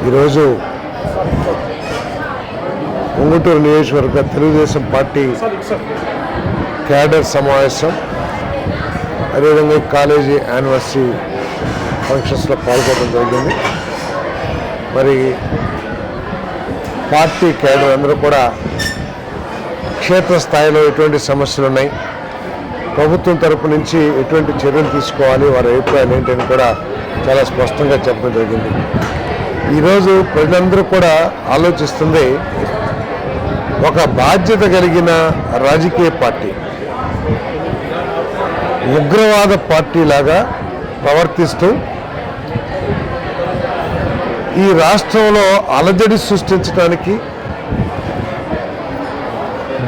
ఈరోజు ఉంగుటూరు నియోజకవర్గ Telugu Desam party cadre సమావేశం, అదేవిధంగా కాలేజీ యానివర్సరీ ఫంక్షన్స్లో పాల్గొనడం జరిగింది. మరి పార్టీ క్యాడర్ అందరూ కూడా క్షేత్రస్థాయిలో ఎటువంటి సమస్యలు ఉన్నాయి, ప్రభుత్వం తరపు నుంచి ఎటువంటి చర్యలు తీసుకోవాలి, వారి అభిప్రాయాలు ఏంటని కూడా చాలా స్పష్టంగా చెప్పడం జరిగింది. ఈరోజు ప్రజలందరూ కూడా ఆలోచిస్తుంది, ఒక బాధ్యత కలిగిన రాజకీయ పార్టీ ఉగ్రవాద పార్టీలాగా ప్రవర్తిస్తూ ఈ రాష్ట్రంలో అలజడి సృష్టించడానికి,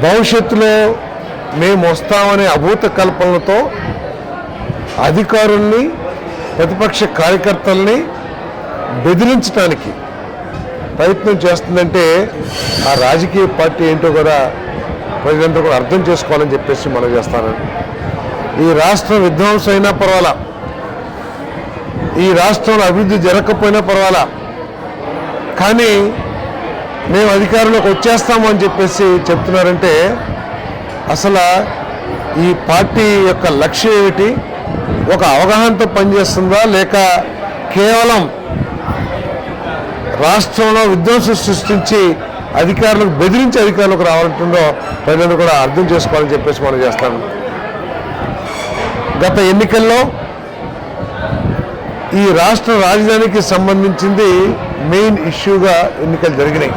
భవిష్యత్తులో మేము వస్తామనే అభూత కల్పనలతో అధికారుల్ని, ప్రతిపక్ష కార్యకర్తల్ని బెదిరించడానికి ప్రయత్నం చేస్తుందంటే ఆ రాజకీయ పార్టీ ఏంటో కూడా ప్రజలందరూ కూడా అర్థం చేసుకోవాలని చెప్పేసి మనం చేస్తానని. ఈ రాష్ట్రం విధ్వంసం అయినా పర్వాలా, ఈ రాష్ట్రంలో అభివృద్ధి జరగకపోయినా పర్వాలా, కానీ మేము అధికారంలోకి వచ్చేస్తాము అని చెప్పేసి చెప్తున్నారంటే అసలు ఈ పార్టీ యొక్క లక్ష్యం ఏమిటి? ఒక అవగాహనతో పనిచేస్తుందా, లేక కేవలం రాష్ట్రంలో విధ్వంసం సృష్టించి అధికారులకు బెదిరించి అధికారులకు రావాలంటుందో ప్రజలందరూ కూడా అర్థం చేసుకోవాలని చెప్పేసి మనం చేస్తాను. గత ఎన్నికల్లో ఈ రాష్ట్ర రాజధానికి సంబంధించింది మెయిన్ ఇష్యూగా ఎన్నికలు జరిగినాయి.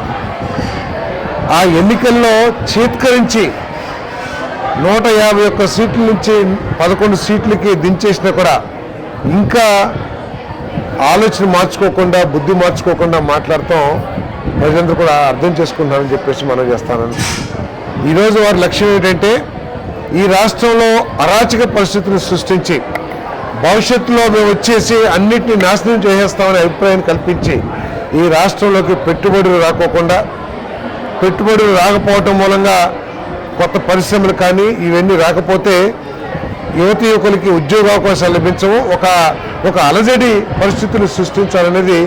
ఆ ఎన్నికల్లో చేత్కరించి 151 సీట్ల నుంచి 11 సీట్లకి దించేసినా కూడా ఇంకా ఆలోచన మార్చుకోకుండా, బుద్ధి మార్చుకోకుండా మాట్లాడతాం ప్రజలందరూ కూడా అర్థం చేసుకుంటున్నారని చెప్పేసి మనం చేస్తానని. ఈరోజు వారి లక్ష్యం ఏంటంటే ఈ రాష్ట్రంలో అరాచక పరిస్థితులు సృష్టించి భవిష్యత్తులో మేము వచ్చేసి అన్నిటినీ నాశనం చేసేస్తామనే అభిప్రాయాన్ని కల్పించి ఈ రాష్ట్రంలోకి పెట్టుబడులు రాకోకుండా, పెట్టుబడులు రాకపోవటం మూలంగా కొత్త పరిశ్రమలు కానీ ఇవన్నీ రాకపోతే యువతి యువకులకి ఉద్యోగ అవకాశాలు లభించవు, ఒక అలజడి పరిస్థితులు సృష్టించాలనేది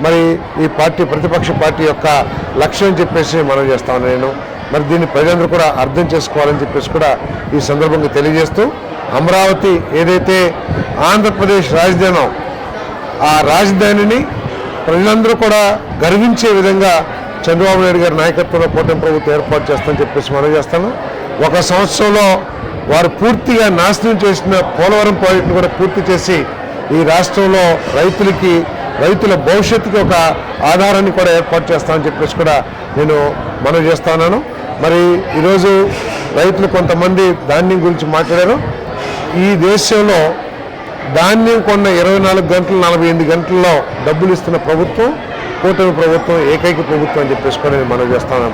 మరి ఈ పార్టీ, ప్రతిపక్ష పార్టీ యొక్క లక్ష్యం చెప్పేసి మనం చేస్తాను నేను. మరి దీన్ని ప్రజలందరూ కూడా అర్థం చేసుకోవాలని చెప్పేసి కూడా ఈ సందర్భంగా తెలియజేస్తూ, అమరావతి ఏదైతే ఆంధ్రప్రదేశ్ రాజధానో ఆ రాజధానిని ప్రజలందరూ కూడా గర్వించే విధంగా చంద్రబాబు నాయుడు గారి నాయకత్వంలో కూటమి ప్రభుత్వం ఏర్పాటు చేస్తామని చెప్పేసి మనం చేస్తాను. 1 సంవత్సరంలో వారు పూర్తిగా నాశనం చేసిన పోలవరం ప్రాజెక్టును కూడా పూర్తి చేసి ఈ రాష్ట్రంలో రైతుల భవిష్యత్తుకి ఒక ఆధారాన్ని కూడా ఏర్పాటు చేస్తామని చెప్పేసి కూడా నేను మనవి చేస్తా ఉన్నాను. మరి ఈరోజు రైతులు కొంతమంది ధాన్యం గురించి మాట్లాడారు. ఈ దేశంలో ధాన్యం కొన్న 24 గంటలు 48 గంటల్లో డబ్బులు ఇస్తున్న ప్రభుత్వం కూటమి ప్రభుత్వం, ఏకైక ప్రభుత్వం అని చెప్పేసి కూడా నేను మనవి చేస్తాను.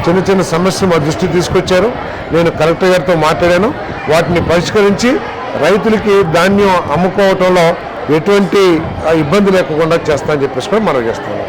చిన్న చిన్న సమస్యలు మా దృష్టికి తీసుకొచ్చారు, నేను కలెక్టర్ గారితో మాట్లాడాను. వాటిని పరిష్కరించి రైతులకి ధాన్యం అమ్ముకోవటంలో ఎటువంటి ఇబ్బంది లేకుండా చేస్తామని చెప్పేసి కూడా మనవి చేస్తాను.